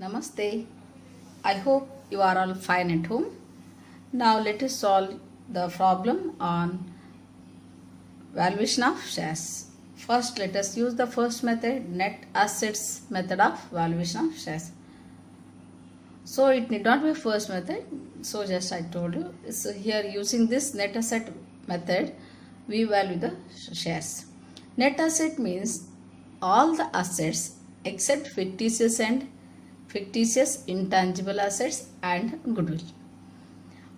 Namaste. I hope you are all fine at home. Now let us solve the problem on valuation of shares. First, let us use the first method, net assets method of valuation of shares. So it need not be first method. So just I told you. So here using this net asset method, we value the shares. Net asset means all the assets except fictitious intangible assets and goodwill.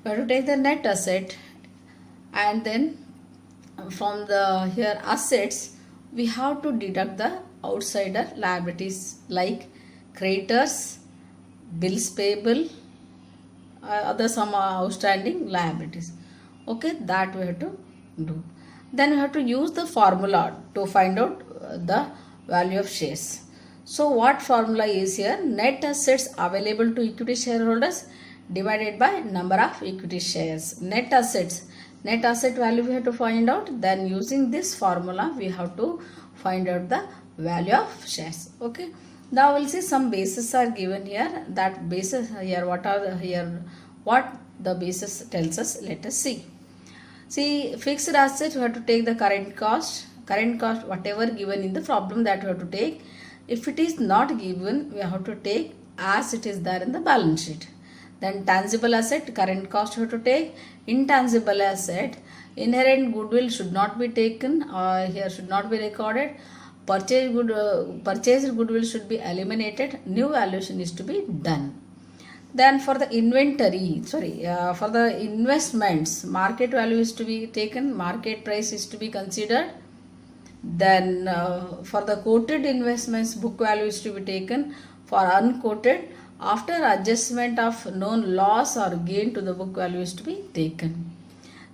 We have to take the net asset, and then from the here assets we have to deduct the outsider liabilities like creditors, bills payable, other some outstanding liabilities. Okay, that we have to do. Then we have to use the formula to find out the value of shares. So what formula is here? Net assets available to equity shareholders divided by number of equity shares. Net asset value we have to find out. Then using this formula we have to find out the value of shares. Okay. Now we'll see some bases are given here. That bases here, what the basis tells us. Let us see. See, fixed assets we have to take the current cost whatever given in the problem, that we have to take. If it is not given, we have to take as it is there in the balance sheet. Then tangible asset, current cost we have to take. Intangible asset, inherent goodwill should not be taken, or here should not be recorded. Purchased goodwill should be eliminated. New valuation is to be done. Then for the for the investments, market value is to be taken, market price is to be considered. Then for the quoted investments, book value is to be taken. For unquoted, after adjustment of known loss or gain to the book value is to be taken.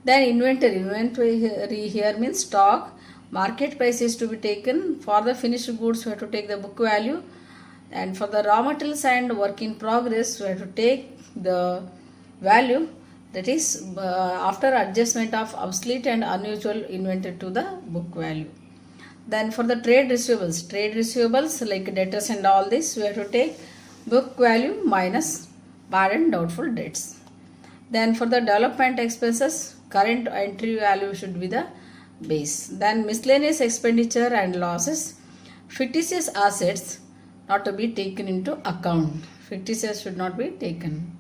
Then inventory here means stock, market price is to be taken. For the finished goods we have to take the book value, and for the raw materials and work in progress we have to take the value, that is after adjustment of obsolete and unusual inventory to the book value. Then for the trade receivables like debtors and all this, we have to take book value minus bad and doubtful debts. Then for the development expenses, current entry value should be the base. Then miscellaneous expenditure and losses, fictitious assets not to be taken into account. Fictitious should not be taken.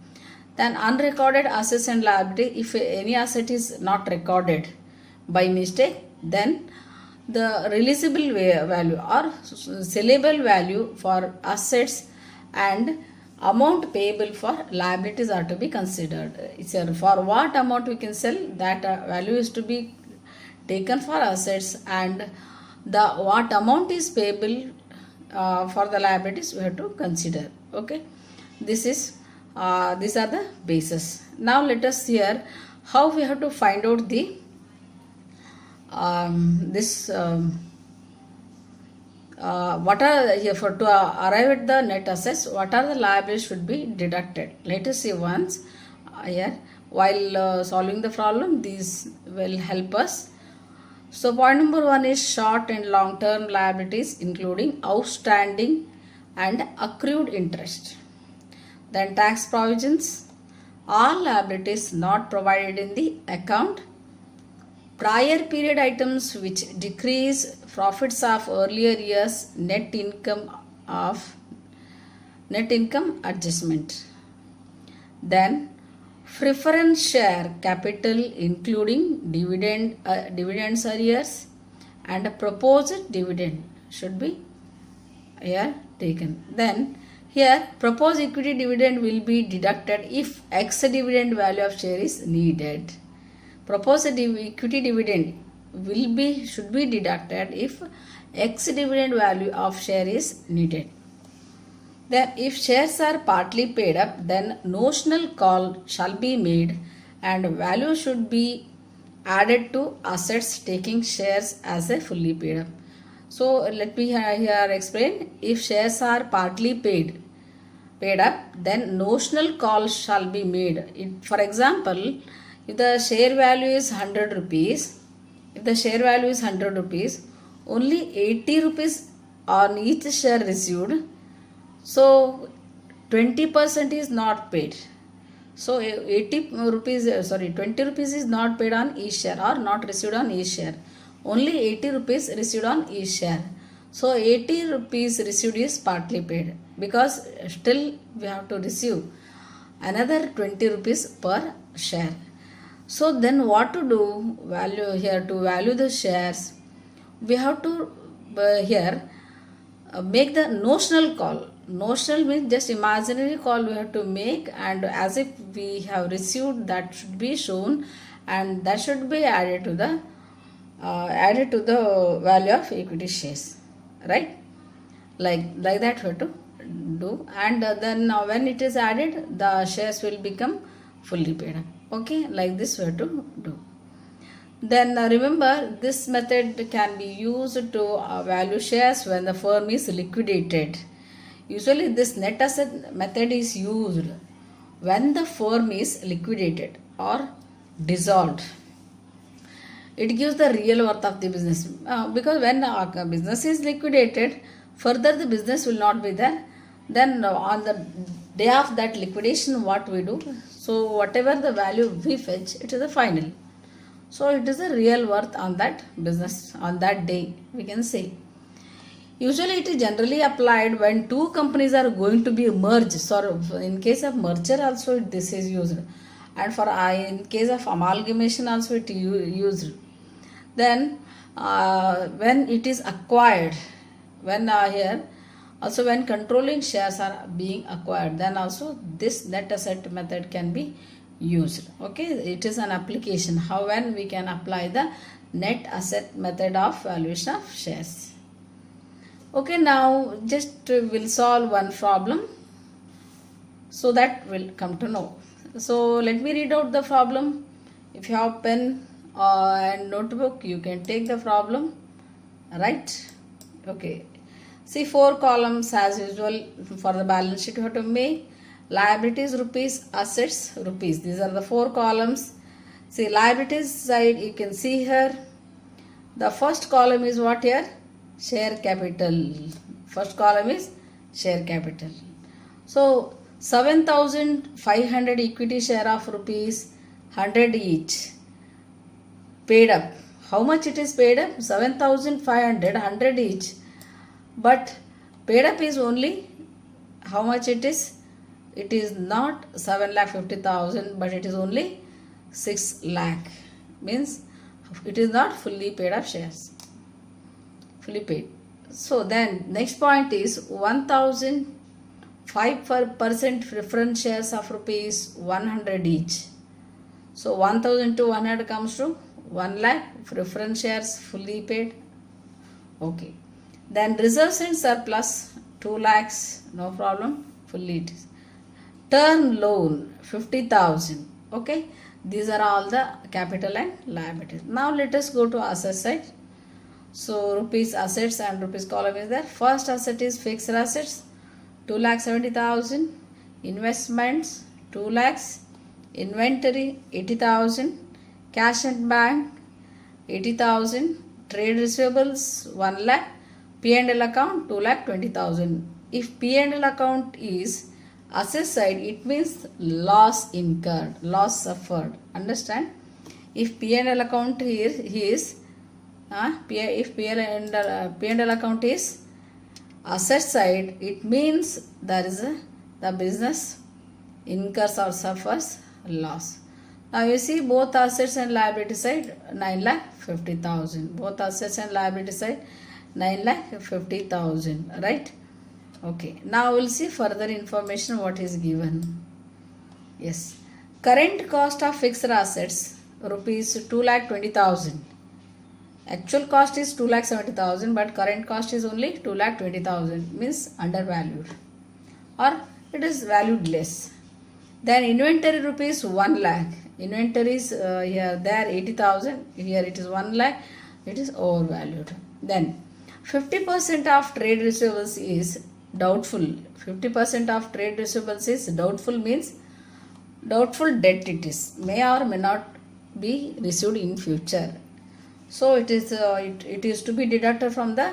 Then unrecorded assets and liability, if any asset is not recorded by mistake, then the releasable value or sellable value for assets and amount payable for liabilities are to be considered. For what amount we can sell, that value is to be taken for assets, and the what amount is payable for the liabilities we have to consider. Okay, these are the bases. Now let us hear how we have to find out the what are here for to arrive at the net assets, what are the liabilities should be deducted. Let us see once here while solving the problem. These will help us. So point number 1 is short and long term liabilities including outstanding and accrued interest. Then tax provisions, all liabilities not provided in the account. Prior period items which decrease profits of earlier years, net income adjustment. Then preference share capital including dividends arrears, and a proposed dividend should be here taken. Then here proposed equity dividend will be deducted if ex dividend value of share is needed. Proposed equity dividend should be deducted if ex dividend value of share is needed. Then if shares are partly paid up, then notional call shall be made and value should be added to assets taking shares as a fully paid up. So let me here explain. If shares are partly paid up, then notional call shall be made. For example, if the share value is 100 rupees, only 80 rupees on each share received. So 20% is not paid. So 80 rupees, 20 rupees is not paid on each share or not received on each share. Only 80 rupees received on each share. So 80 rupees received is partly paid, because still we have to receive another 20 rupees per share. So then what to do? Value here, to value the shares, we have to here make the notional call. Notional means just imaginary call we have to make, and as if we have received, that should be shown, and that should be added to the value of equity shares, right? Like that we have to do, and then when it is added, the shares will become fully paid up. Okay, like this we have to do. Then remember, this method can be used to value shares when the firm is liquidated. Usually this net asset method is used when the firm is liquidated or dissolved. It gives the real worth of the business, because when a business is liquidated, further the business will not be there. Then on the day of that liquidation, what we do? So whatever the value we fetch, it is the final. So it is the real worth on that business on that day, we can say. Usually it is generally applied when two companies are going to be merged. So in case of merger also this is used, and for in case of amalgamation also it is used. Then when it is acquired, when here also when controlling shares are being acquired, then also this net asset method can be used. Okay, it is an application how when we can apply the net asset method of valuation of shares. Okay, now just we'll solve one problem so that we'll come to know. So let me read out the problem. If you have pen and notebook, you can take the problem, right? Okay, see 4 columns as usual. For the balance sheet you have to make liabilities rupees, assets rupees. These are the 4 columns. See liabilities side, you can see here the first column is what here? Share capital. First column is share capital. So 7,500 equity share of rupees 100 each paid up. How much it is paid up? 7,500, 100 each. But paid up is only how much it is? It is not 7,50,000, but it is only 6 lakh. Means it is not fully paid up shares. Fully paid. So then next point is 1,005% preference shares of rupees 100 each. So 1,000 to 100 comes to 1 lakh preference shares fully paid. Okay. Then reserves and surplus 2 lakhs, no problem, fully it is. Term loan 50,000. Okay, these are all the capital and liabilities. Now let us go to asset side. So rupees assets and rupees column is there. First asset is fixed assets 2,70,000, investments 2 lakhs, inventory 80,000, cash and bank 80,000, trade receivables 1 lakh, P&L account 2,20,000. If P&L account is asset side, it means loss incurred, loss suffered. Understand? If P&L account here is if P&L account is asset side, it means there is the business incurs or suffers loss. Now you see both assets and liability side 9,50,000. Both assets and liability side 9,50,000, right? Okay, now we'll see further information what is given. Yes, current cost of fixed assets rupees 2,20,000. Actual cost is 2,70,000, but current cost is only 2,20,000, means undervalued or it is valued less. Then inventory rupees 1 lakh. Inventory is here there 80,000. Here it is 1 lakh. It is overvalued. Then 50% of trade receivables is doubtful. 50% of trade receivables is doubtful, means doubtful debt it is. May or may not be received in future. So it is it is to be deducted from the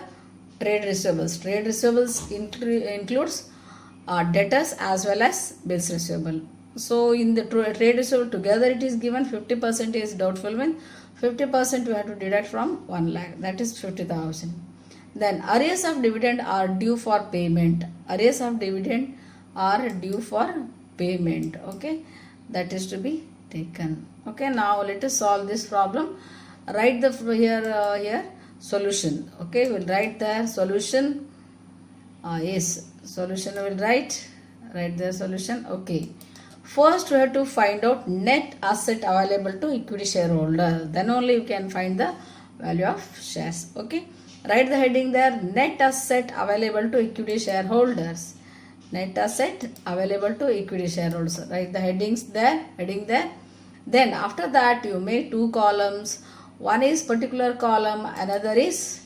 trade receivables. Trade receivables includes debtors as well as bills receivable. So in the trade receivable together it is given 50% is doubtful when 50% we have to deduct from 1 lakh, that is 50,000. Then arrears of dividend are due for payment. Arrears of dividend are due for payment. Okay, that is to be taken. Okay, now let us solve this problem. Write the here solution. Okay, we'll write the solution. Yes, solution will write the solution. Okay, first we have to find out net asset available to equity shareholder, then only you can find the value of shares. Okay, write the heading there, net asset available to equity shareholders. Net asset available to equity shareholders. Write the heading there. Then after that you make two columns. One is particular column, another is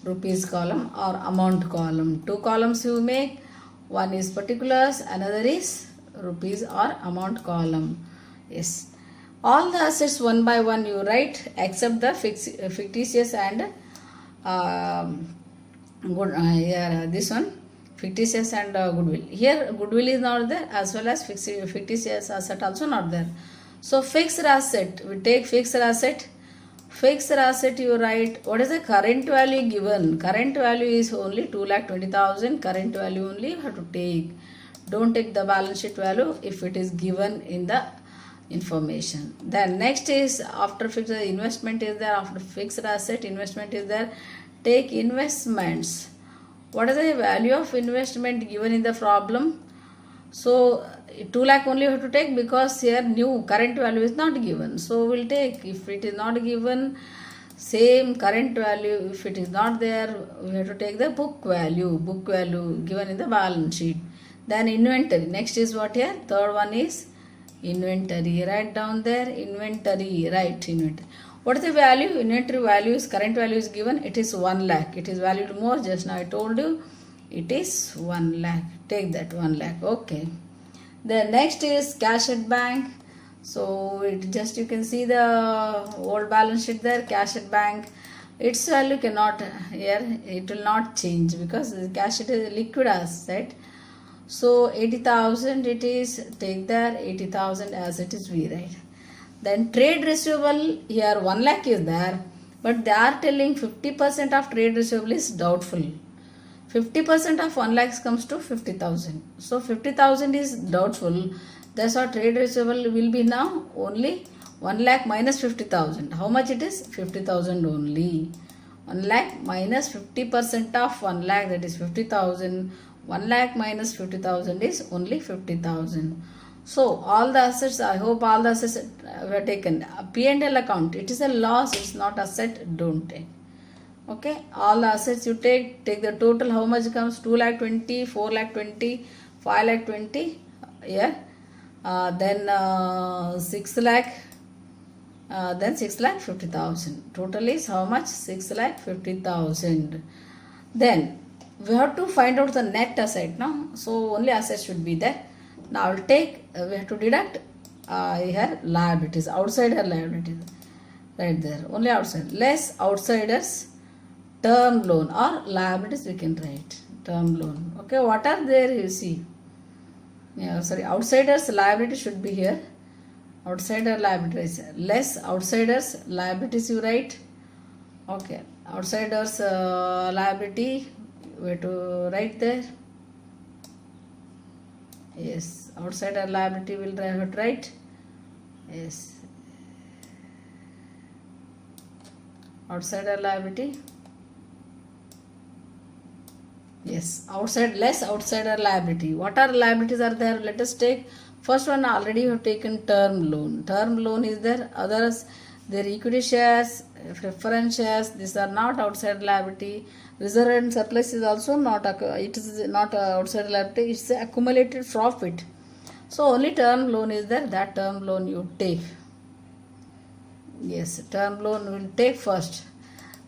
rupees column or amount column. Two columns you make. One is particulars, another is rupees or amount column. Yes. All the assets one by one you write except the fictitious and this one fictitious and goodwill. Here goodwill is not there as well as fictitious asset also not there. So fixed asset, we take fixed asset. Fixed asset you write what is the current value given. Current value is only 2,20,000. Current value only you have to take. Don't take the balance sheet value if it is given in the information. Then next is after fixed investment is there. After fixed asset investment is there. Take investments. What is the value of investment given in the problem? So 2 lakh only you have to take because here new current value is not given. So we'll take, if it is not given, same current value, if it is not there, we have to take the book value given in the balance sheet. Then inventory. Next is what here? Third one is inventory. Write down there inventory. Write inventory. What is the value? Inventory value is current value is given. It is 1 lakh. It is valued more. Just now I told you it is 1 lakh. Take that 1 lakh. Okay. Then next is cash at bank. So it just you can see the old balance sheet there. Cash at bank. Its value cannot here. It will not change because cash it is a liquid asset. So 80,000 it is, take there 80,000 as it is we write. Then trade receivable, here 1 lakh is there, but they are telling 50% of trade receivable is doubtful. 50% of 1 lakh comes to 50,000. So 50,000 is doubtful. That's why trade receivable will be now only 1 lakh minus 50,000. How much it is? 50,000 only. 1 lakh minus 50% of 1 lakh, that is 50,000. 1 lakh minus 50,000 is only 50,000. So all the assets, I hope all the assets were taken. P&L account, it is a loss, it's not asset, don't take. Okay, all the assets you take the total, how much comes? 2 lakh 20, 4 lakh 20, 5 lakh 20, yeah. Then 6 lakh, then 6 lakh 50,000. Total is how much? 6 lakh 50,000. Then we have to find out the net asset now. So only assets should be there. Now I will take, we have to deduct here liabilities, outsider liabilities, right there, only outside, less outsiders term loan or liabilities we can write, term loan. Okay, what are there you see? Yeah, sorry, outsiders liability should be here. Outsider liabilities, less outsiders liabilities you write. Okay, outsiders liability, we have to write there. Yes, outsider liability will have to write. Yes, outsider liability. Yes, less outsider liability. What are liabilities are there? Let us take first one. Already you have taken term loan. Term loan is there. Others, their equity shares, preference shares. These are not outside liability. Reserve and surplus is also not. It is not outside liability. It's accumulated profit. So only term loan is there. That term loan you take. Yes, term loan will take first.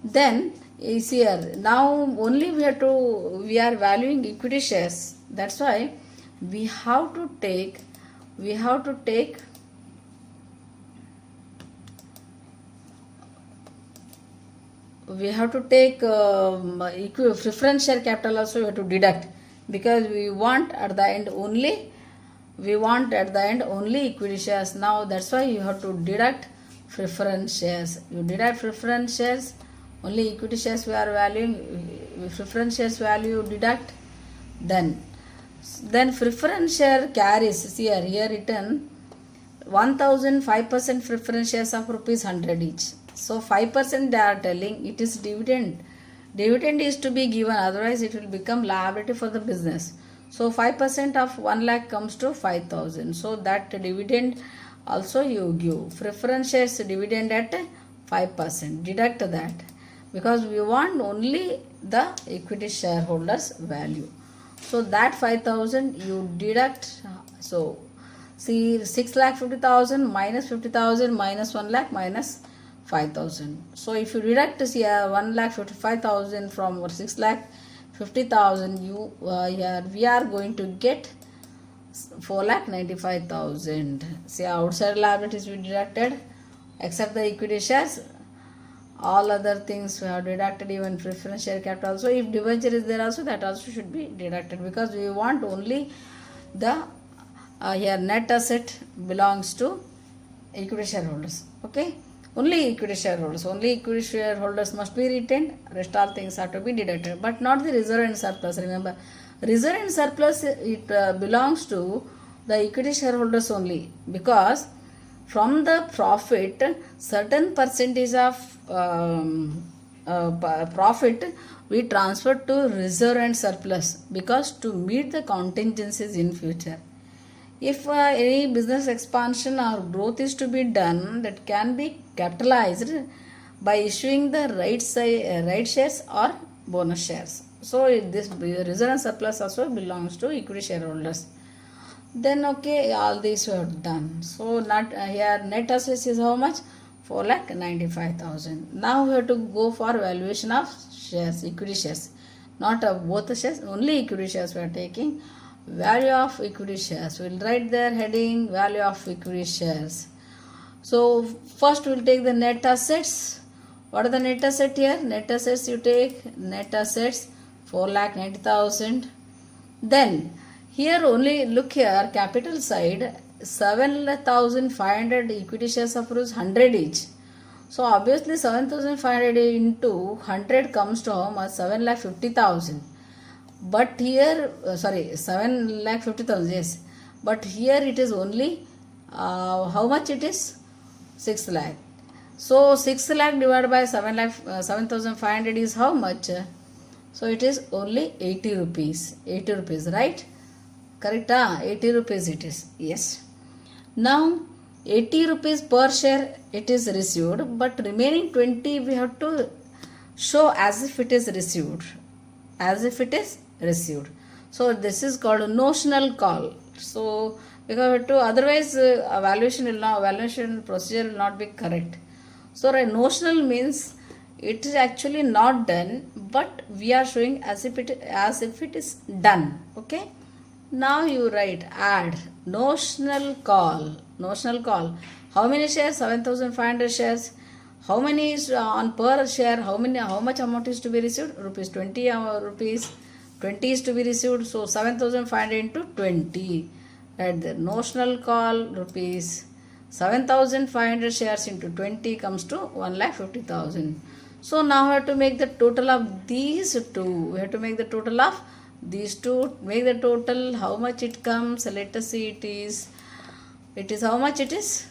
Then is here. Now only we are valuing equity shares. That's why we have to take preference share capital also we have to deduct. because we want at the end only equity shares. Now that's why you have to deduct preference shares. You deduct preference shares, only equity shares we are valuing, preference shares value you deduct. Then preference share carries, here written 1000 5% preference shares of rupees 100 each. So 5% they are telling it is dividend. Dividend is to be given, otherwise it will become liability for the business. So 5% of 1 lakh comes to 5,000. So that dividend also you give. Preference shares dividend at 5%. Deduct that, because we want only the equity shareholders value. So that 5,000 you deduct. So see, 6,50,000 minus 50,000 minus 1 lakh minus 5,000. So if you deduct here 1,55,000 from 6,50,000, you here we are going to get 4,95,000. See, outside liabilities we deducted except the equity shares. All other things we have deducted, even preference share capital also. If debenture is there also, that also should be deducted, because we want only the here net asset belongs to equity shareholders. Okay, only equity shareholders. Only equity shareholders must be retained. Rest all things are to be deducted, but not the reserve and surplus. Remember, reserve and surplus, it belongs to the equity shareholders only, because from the profit certain percentage of profit we transfer to reserve and surplus, because to meet the contingencies in future. If any business expansion or growth is to be done, that can be capitalized by issuing the right shares or bonus shares. So this reserve and surplus also belongs to equity shareholders. Then okay, all these we have done. So not here net assets is how much? 4,95,000. Now we have to go for valuation of shares, equity shares, not of both the shares, only equity shares we are taking. Value of equity shares, we will write their heading value of equity shares. So first we will take the net assets. What are the net assets here? Net assets, you take net assets 4,90,000. Then here only look here, capital side 7,500 equity shares of rupees 100 each. So obviously 7,500 into 100 comes to how much? 7,50,000. But here, 7,50,000, yes. But here it is only, how much it is? 6 lakh. So 6 lakh divided by 7,500 is how much? So it is only 80 rupees. 80 rupees, right? Correct? 80 rupees it is. Yes. Now 80 rupees per share it is received, but remaining 20 we have to show as if it is received. As if it is received. So this is called a notional call. So because otherwise valuation procedure will not be correct. So a notional means it is actually not done, but we are showing as if it is done. Okay. Now you write add notional call. Notional call. How many shares? 7,500 shares. How many is on per share? How much amount is to be received? Rupees 20 rupees 20 is to be received. So 7,500 into 20. Right there. Notional call rupees 7,500 shares into 20 comes to 1,50,000. So now we have to make the total of these two. We have to make the total of these two. Make the total. How much it comes? Let us see. It is how much it is?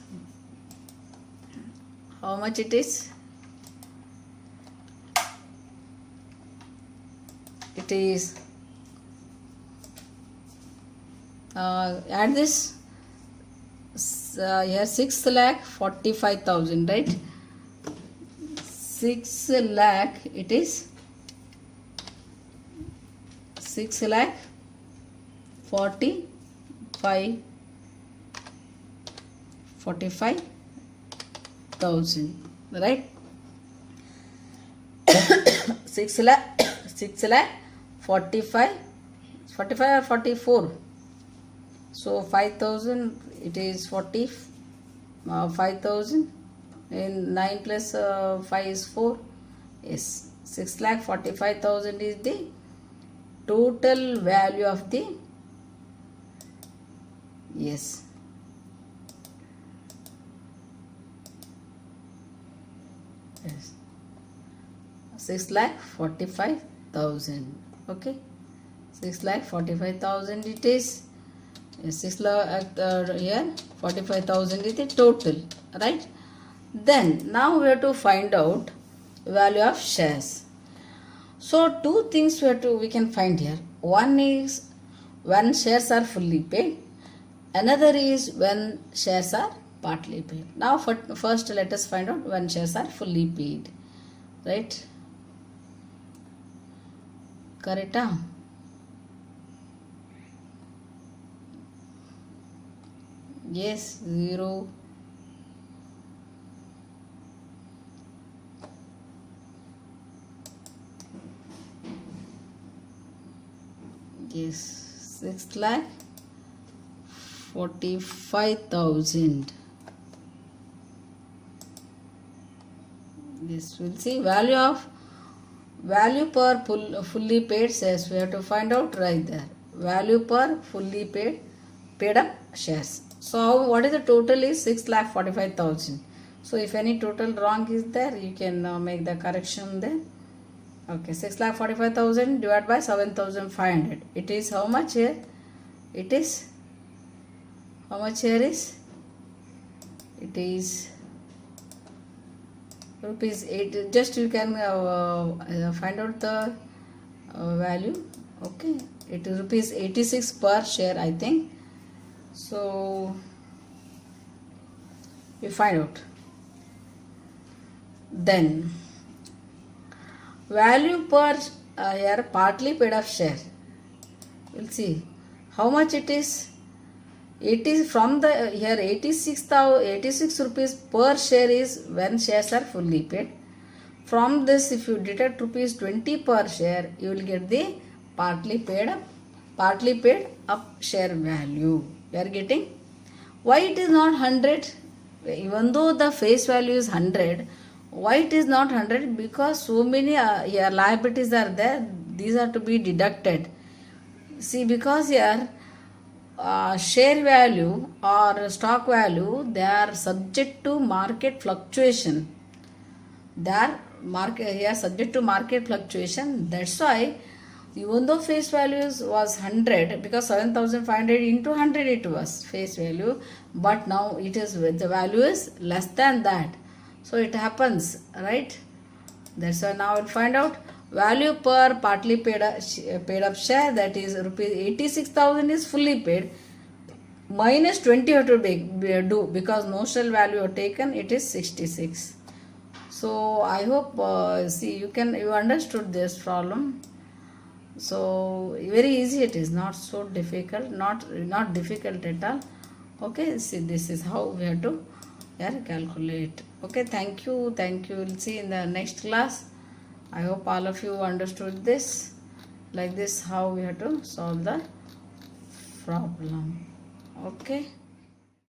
How much it is? It is add this here 6,45,000, right? 6 lakh, it is 6,45,000, right? 6 lakh 45 or 44. So 5,000, it is 5,000. And 9 plus 5 is 4. Yes, 6,45,000 is the total value of the, yes, yes, 6,45,000. Okay, 6,45,000 it is. 6 lakh here 45,000 is the total, right? Then now we have to find out value of shares. So two things we can find here. One is when shares are fully paid. Another is when shares are partly paid. Now first let us find out when shares are fully paid. Right? Correct? Yes, 0. Yes, 6,45,000. Yes, we'll see value per fully paid shares. We have to find out right there. Value per fully paid up shares. So what is the total is 6,45,000. So if any total wrong is there, you can make the correction there. Okay, 6,45,000 divided by 7,500. It is how much here? It is how much here is? It is rupees 8. Just you can find out the value. Okay, it is rupees 86 per share, I think. So we find out. Then value per here partly paid up share. We'll see how much it is. It is from the here 86 rupees per share is when shares are fully paid. From this, if you deduct rupees 20 per share, you will get the partly paid up share value. You are getting? Why it is not 100? Even though the face value is 100, why it is not 100? Because so many here liabilities are there. These are to be deducted. See, because here share value or stock value, they are subject to market fluctuation. They are subject to market fluctuation. That's why even though face value was 100, because 7,500 into 100 it was face value, but now it is the value is less than that. So it happens, right? That's why now we'll find out value per partly paid up share, that is rupees 86,000 is fully paid, minus 20 have to do, because notional value taken, it is 66. So I hope see you understood this problem. So very easy it is, not so difficult, not difficult at all. Okay, see, this is how we have to calculate. Okay, thank you. We'll see in the next class. I hope all of you understood this, like this how we have to solve the problem. Okay.